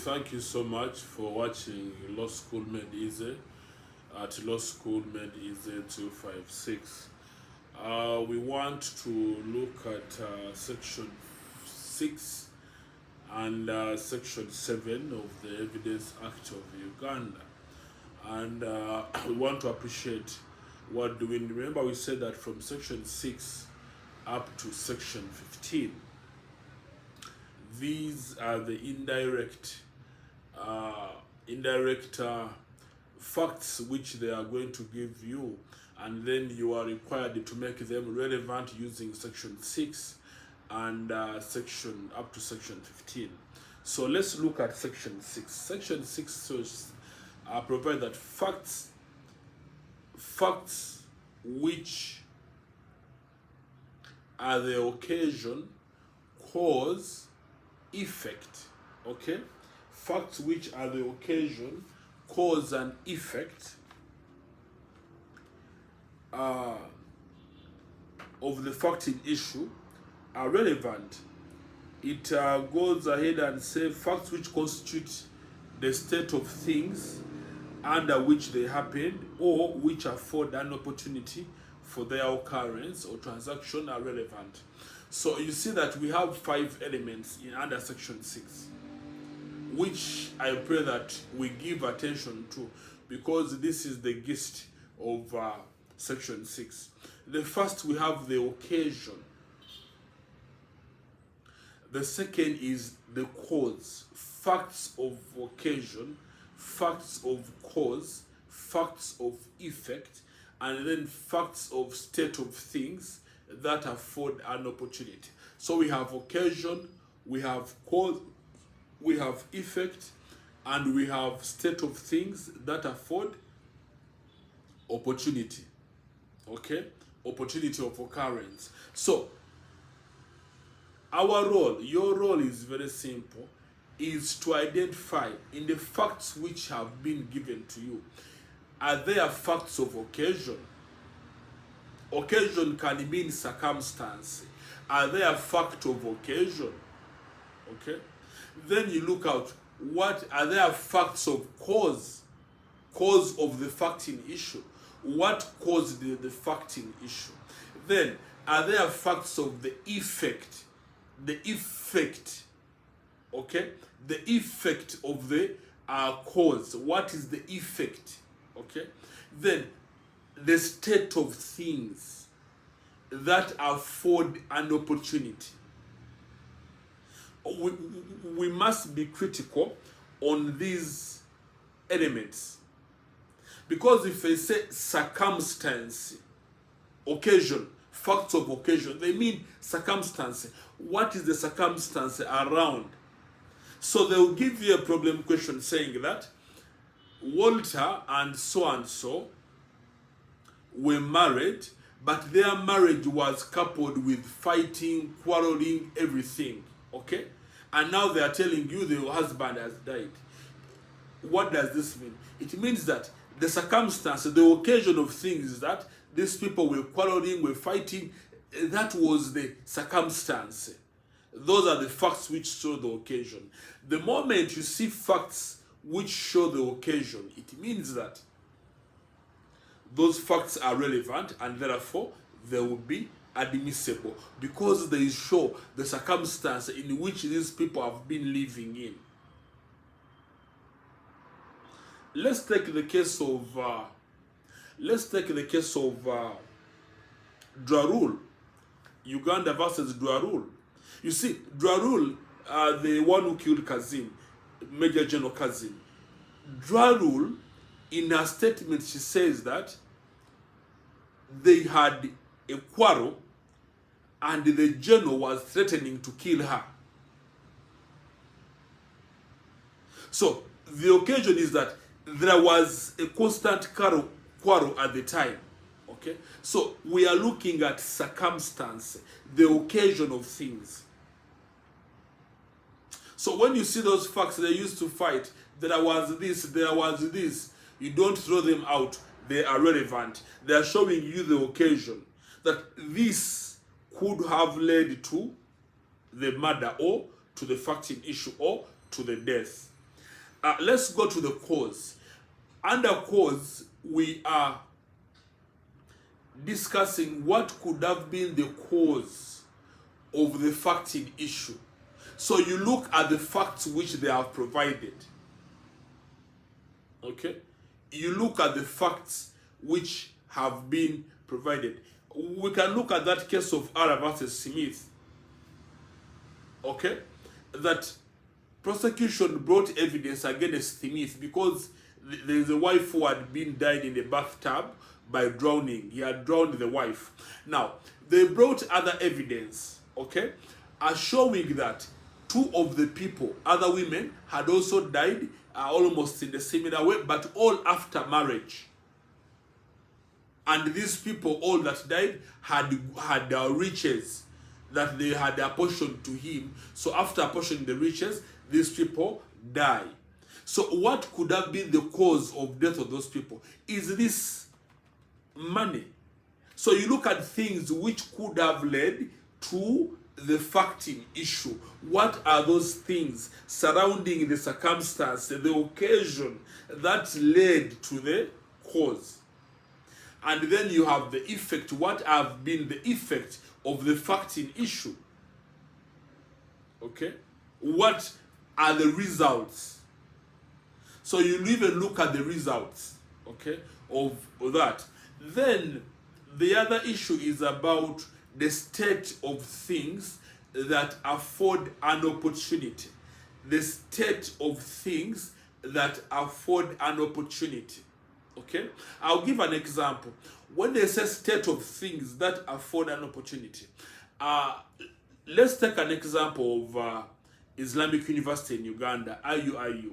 thank you so much for watching Law School Made Easy at Law School Made Easy 256. We want to look at section 6 and section 7 of the Evidence Act of Uganda. And we want to appreciate what doing. Remember, we said that from section 6 up to section 15, these are the indirect facts which they are going to give you, and then you are required to make them relevant using section 6 and section up to section 15. So let's look at section 6. Section 6 says provide that facts which are the occasion, cause, effect. Okay, facts which are the occasion, cause, and effect of the fact in issue are relevant. It goes ahead and says facts which constitute the state of things under which they happened or which afford an opportunity for their occurrence or transaction are relevant. So you see that we have 5 elements in under section 6, which I pray that we give attention to, because this is the gist of section 6. The first, we have the occasion. The second is the cause. Facts of occasion, facts of cause, facts of effect, and then facts of state of things that afford an opportunity. So we have occasion, we have cause, we have effect, and we have state of things that afford opportunity. Okay, opportunity of occurrence. So our role, your role is very simple, is to identify in the facts which have been given to you, are there facts of occasion? Occasion can mean circumstance. Are there facts of occasion? Okay, then you look out, what are there facts of cause of the fact in issue? What caused the fact in issue? Then are there facts of the effect? Okay, the effect of the cause. What is the effect? Okay, then the state of things that afford an opportunity. We must be critical on these elements, because if they say circumstance, occasion, facts of occasion, they mean circumstance. What is the circumstance around? So they will give you a problem question saying that Walter and so were married, but their marriage was coupled with fighting, quarreling, everything. Okay? And now they are telling you the husband has died. What does this mean? It means that the circumstance, the occasion of things is that these people were quarreling, were fighting. That was the circumstance. Those are the facts which show the occasion. The moment you see facts which show the occasion, it means that those facts are relevant and therefore they will be admissible, because they show the circumstance in which these people have been living in. Let's take the case of Dwarul, Uganda versus Dwarul. You see, Dwarul, the one who killed Kazim, Major General Kazim. Dwarul, in her statement, she says that they had a quarrel and the general was threatening to kill her. So the occasion is that there was a constant quarrel at the time. Okay, so we are looking at circumstance, the occasion of things. So when you see those facts, they used to fight, there was this, you don't throw them out, they are relevant. They are showing you the occasion, that this could have led to the murder or to the fact in issue or to the death. let's go to the cause. Under cause, we are discussing what could have been the cause of the facting issue. So you look at the facts which they have provided. Okay? You look at the facts which have been provided. We can look at that case of Arah versus Smith. Okay? That prosecution brought evidence against Smith because there is a wife who had been died in the bathtub by drowning. He had drowned the wife. Now, they brought other evidence, okay, showing that two of the people, other women, had also died almost in the similar way, but all after marriage. And these people, all that died, had riches that they had apportioned to him. So after apportioning the riches, these people die. So what could have been the cause of death of those people? Is this money? So you look at things which could have led to the facting issue. What are those things surrounding the circumstance, the occasion that led to the cause? And then you have the effect. What have been the effect of the facting issue? Okay? What are the results? So you even look at the results, okay, of that. Then the other issue is about the state of things that afford an opportunity. The state of things that afford an opportunity. Okay? I'll give an example. When they say state of things that afford an opportunity, let's take an example of Islamic University in Uganda, IUIU.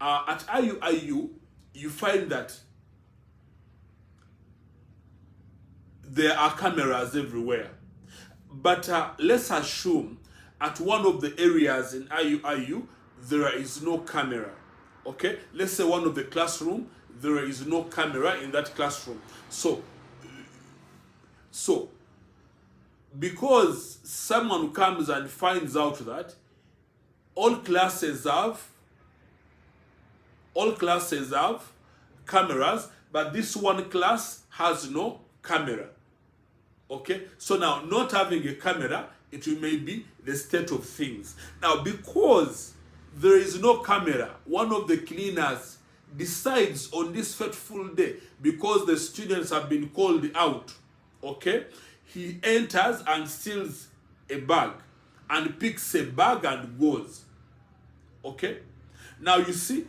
At IUIU, you find that there are cameras everywhere. But let's assume at one of the areas in IUIU, there is no camera. Okay? Let's say one of the classroom, there is no camera in that classroom. So because someone comes and finds out that all classes have cameras, but this one class has no camera. Okay, so now not having a camera, it may be the state of things. Now, because there is no camera, one of the cleaners decides on this fateful day, because the students have been called out, okay, he enters and steals a bag and picks a bag and goes. Okay, now you see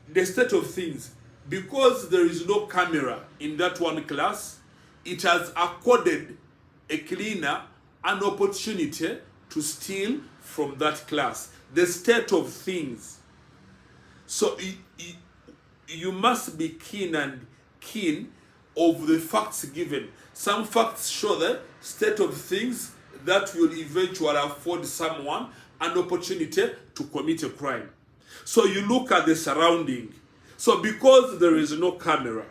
the state of things. Because there is no camera in that one class, it has accorded a cleaner an opportunity to steal from that class. The state of things. So you must be keen of the facts given. Some facts show the state of things that will eventually afford someone an opportunity to commit a crime. So you look at the surrounding. So because there is no camera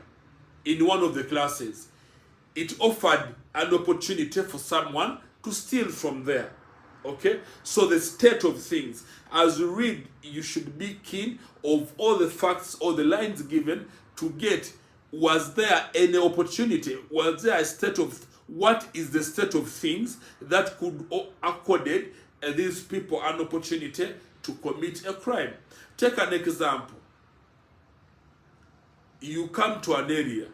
in one of the classes, it offered an opportunity for someone to steal from there. Okay? So the state of things. As you read, you should be keen of all the facts or the lines given to get, was there any opportunity? Was there a state of, what is the state of things that could accorded these people an opportunity to commit a crime? Take an example. You come to an area.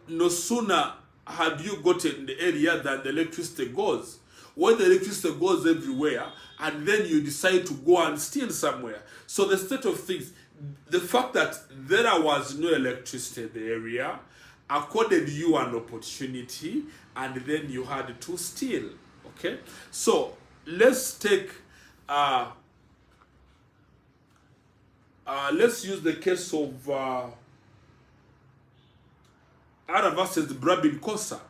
No sooner had you gotten the area than the electricity goes. When the electricity goes everywhere, and then you decide to go and steal somewhere. So the state of things, the fact that there was no electricity in the area, accorded you an opportunity, and then you had to steal. Okay? So let's take let's use the case of Arah versus Brabin Kosa.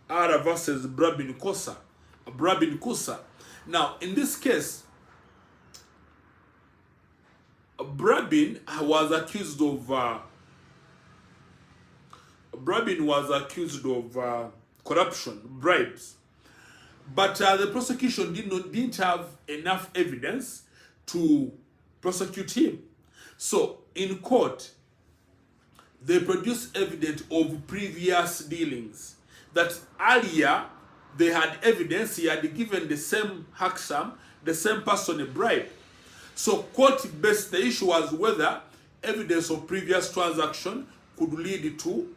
Arah versus Brabin Kosa. Brabin Kosa. Now, in this case, Brabin was accused of corruption, bribes. But the prosecution didn't have enough evidence to prosecute him. So in court, they produce evidence of previous dealings. That earlier they had evidence he had given the same Haksam, the same person, a bribe. So court based, the issue was whether evidence of previous transaction could lead to,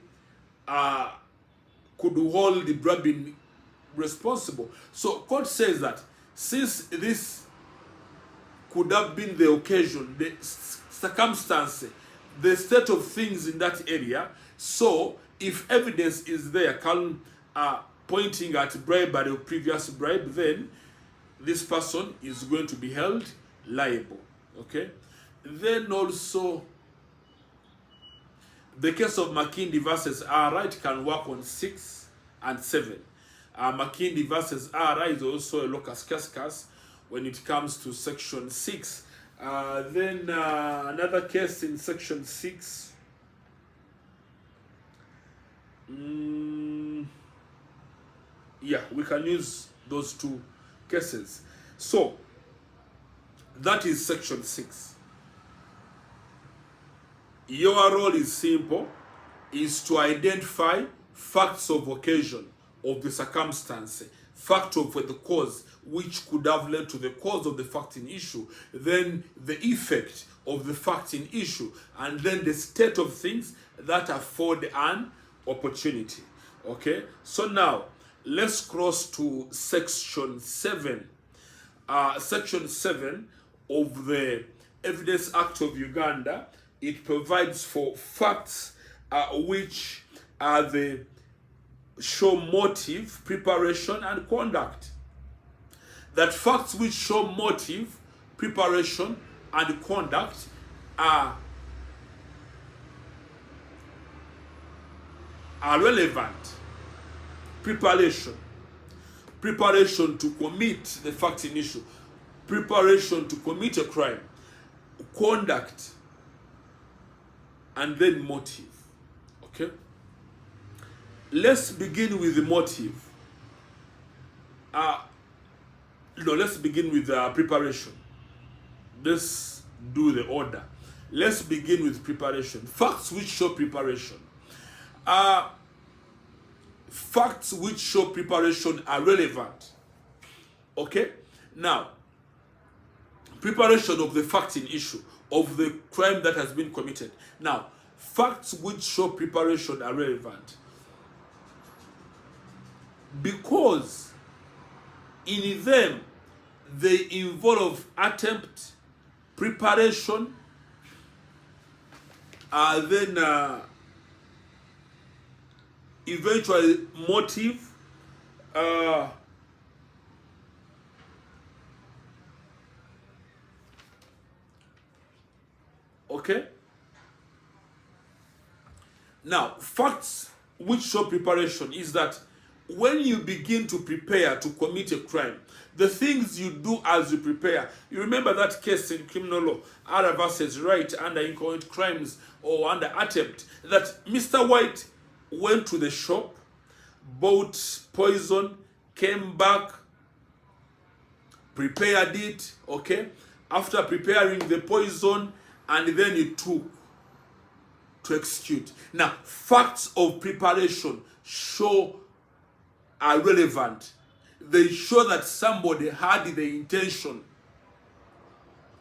could hold the bribing responsible. So court says that since this could have been the occasion, the circumstance, the state of things in that area, so if evidence is there pointing at bribery or previous bribe, then this person is going to be held liable. Okay? Then also, the case of McKinley versus RI can work on 6 and 7. McKinley versus RI is also a locus cascus when it comes to section 6. Then another case in section 6. Yeah, we can use those two cases. So, that is section 6. Your role is simple, is to identify facts of occasion, of the circumstance, fact of the cause, which could have led to the cause of the fact in issue, then the effect of the fact in issue, and then the state of things that afford an opportunity. Okay, so now let's cross to section 7. Section 7 of the Evidence Act of Uganda. It provides for facts which are the show motive, preparation, and conduct. That facts which show motive, preparation, and conduct are relevant. Preparation to commit the fact in issue, preparation to commit a crime, conduct, and then motive. Okay? Let's begin with the motive. Let's begin with preparation. Let's do the order. Let's begin with preparation. Facts which show preparation. Facts which show preparation are relevant. Okay? Now, preparation of the fact in issue, of the crime that has been committed. Now, facts which show preparation are relevant because in them they involve attempt, preparation, then eventually motive, okay? Now, facts which show preparation is that when you begin to prepare to commit a crime, the things you do as you prepare, you remember that case in criminal law, R versus Wright, under inchoate crimes or under attempt, that Mr. White went to the shop, bought poison, came back, prepared it, okay? After preparing the poison, and then he took to execute. Now, facts of preparation are relevant. They show that somebody had the intention.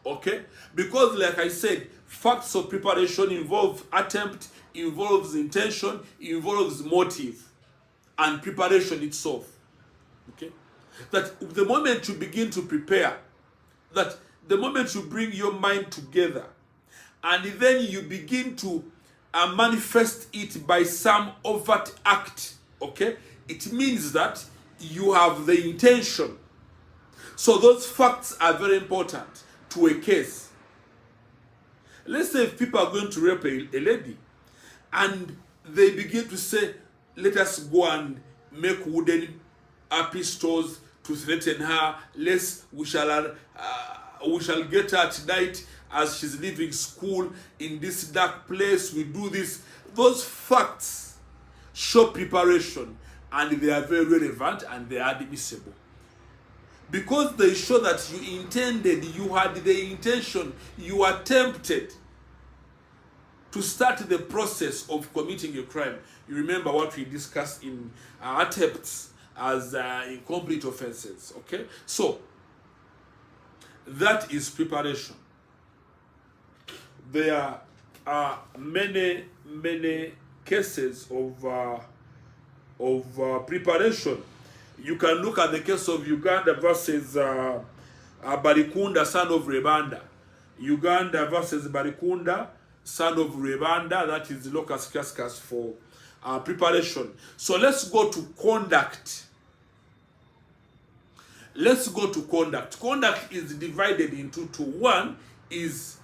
Okay? Because like I said, facts of preparation involve attempt, involves intention, involves motive, and preparation itself. Okay? That the moment you begin to prepare, that the moment you bring your mind together, and then you begin to manifest it by some overt act, okay? It means that you have the intention. So those facts are very important to a case. Let's say if people are going to rape a lady, and they begin to say, let us go and make wooden pistols to threaten her, lest we shall get her at night as she's leaving school in this dark place, we do this. Those facts show preparation, and they are very relevant and they are admissible. because they show that you intended, you had the intention, you attempted to start the process of committing a crime. You remember what we discussed in attempts as incomplete offenses. Okay, so that is preparation. There are many cases of preparation. You can look at the case of Uganda versus Barikunda, son of Rebanda. Uganda versus Barikunda, son of Rebanda, that is locus cascus for preparation. So let's go to conduct. Let's go to conduct. Conduct is divided into two. One is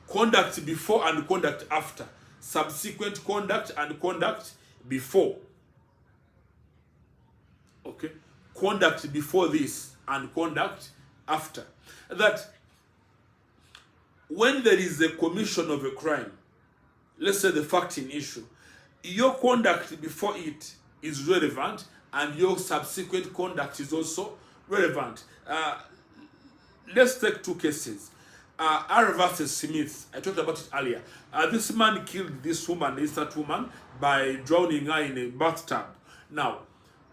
conduct before and conduct after. Subsequent conduct and conduct before. Okay? Conduct before this and conduct after. That when there is a commission of a crime, let's say the fact in issue, your conduct before it is relevant and your subsequent conduct is also relevant. Let's take two cases. R versus Smith. I talked about it earlier. This man killed this woman, that woman, by drowning her in a bathtub. Now,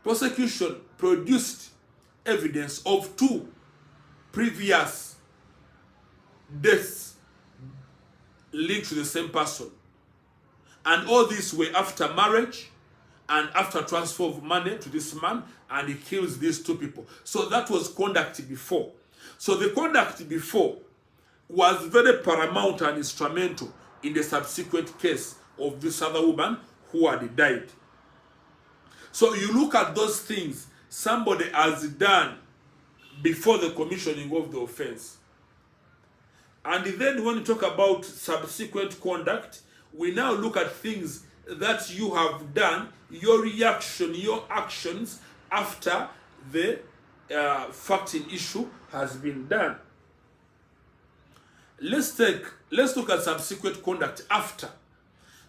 prosecution produced evidence of two previous deaths linked to the same person. And all these were after marriage and after transfer of money to this man, and he kills these two people. So that was conduct before. So the conduct before was very paramount and instrumental in the subsequent case of this other woman who had died. So you look at those things somebody has done before the commissioning of the offense. And then when you talk about subsequent conduct, we now look at things that you have done, your reaction, your actions after the fact in issue has been done. Let's look at subsequent conduct after.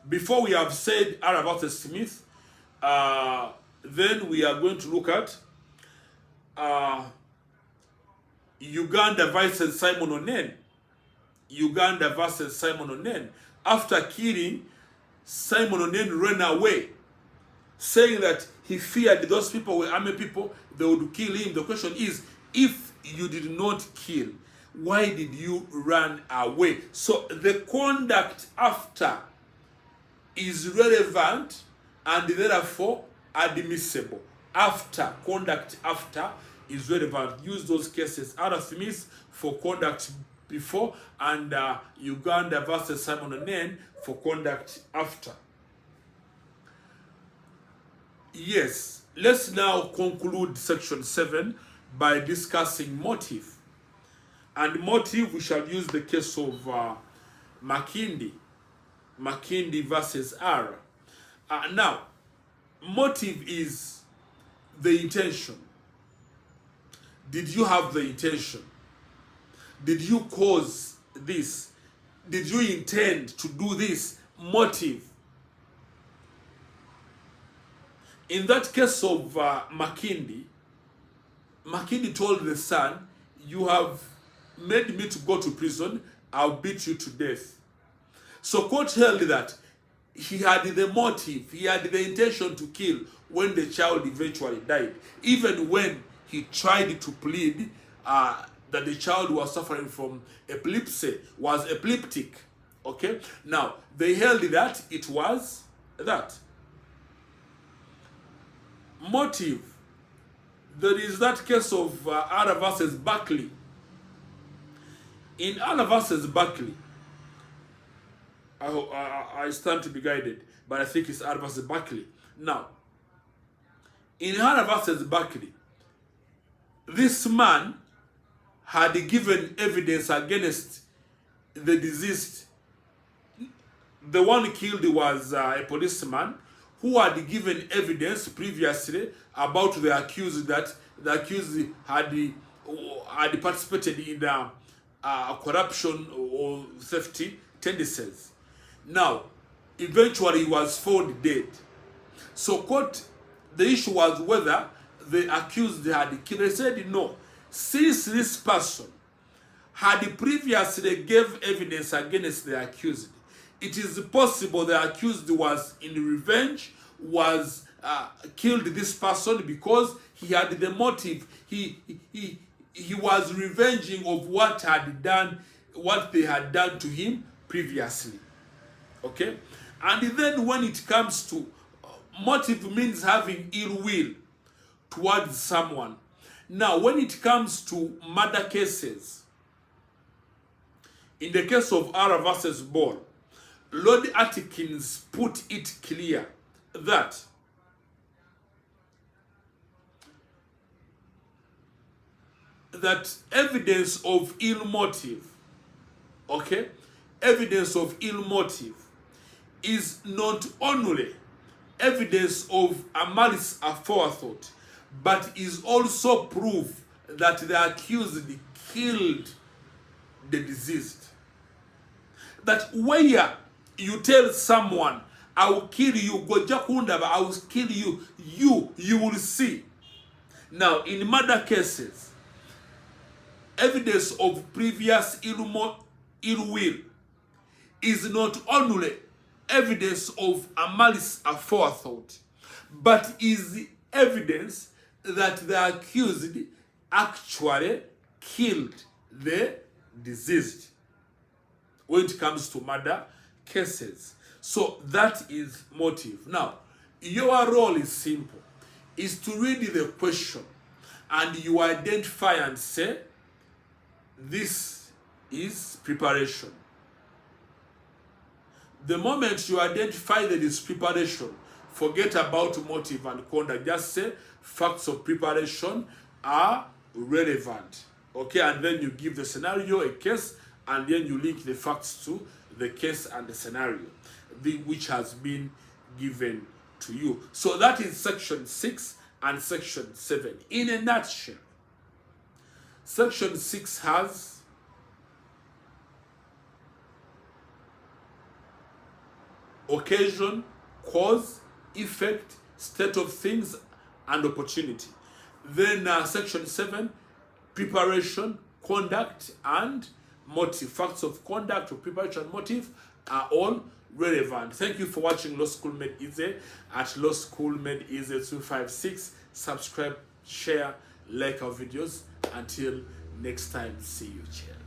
Before we have said R versus Smith, then we are going to look at Uganda versus Simon Onen. Uganda versus Simon Onen. After killing, Simon Onen ran away, saying that he feared those people were army people, they would kill him. The question is, if you did not kill, why did you run away? So the conduct after is relevant and therefore admissible. After, conduct after is relevant. Use those cases. Adam Smith for conduct before and Uganda versus Simon Onen for conduct after. Yes, let's now conclude section 7 by discussing motive. And motive, we shall use the case of Makindi versus R. Now, motive is the intention. Did you have the intention? Did you cause this? Did you intend to do this? Motive. In that case of Makindi told the son, you have made me to go to prison, I'll beat you to death. So court held that he had the motive, he had the intention to kill when the child eventually died. Even when he tried to plead that the child was suffering from epilepsy, was epileptic. Okay? Now, they held that it was that. Motive. There is that case of Ara versus Buckley. In Ara versus Buckley, I stand to be guided, but I think it's Ara versus Buckley. Now, in Ara versus Buckley, this man had given evidence against the deceased. The one killed was a policeman who had given evidence previously about the accused, that the accused had participated in corruption or theft tendencies. Now, eventually he was found dead. So court the issue was whether the accused had killed. They said no. Since this person had previously gave evidence against the accused, it is possible the accused was in revenge, was killed this person because he had the motive. He was revenging of what they had done to him previously. Okay? And then when it comes to motive, means having ill will towards someone. Now, when it comes to murder cases, in the case of R versus Ball, Lord Atkins put it clear that evidence of ill motive, okay, evidence of ill motive is not only evidence of a malice aforethought, but is also proof that the accused killed the deceased. That where you tell someone, I will kill you, I will kill you, you will see. Now, in murder cases, evidence of previous ill will is not only evidence of a malice aforethought, but is evidence that the accused actually killed the deceased when it comes to murder cases. So that is motive. Now, your role is simple, is to read the question and you identify and say, this is preparation. The moment you identify that is preparation, forget about motive and conduct. Just say facts of preparation are relevant. Okay, and then you give the scenario, a case, and then you link the facts to the case and the scenario which has been given to you. So that is section 6 and section 7. In a nutshell, section 6 has occasion, cause, effect, state of things, and opportunity. Then section 7, preparation, conduct, and motive. Facts of conduct, of preparation, and motive are all relevant. Thank you for watching Law School Made Easy at Law School Made Easy 256. Subscribe, share, like our videos. Until next time, see you. Cheers.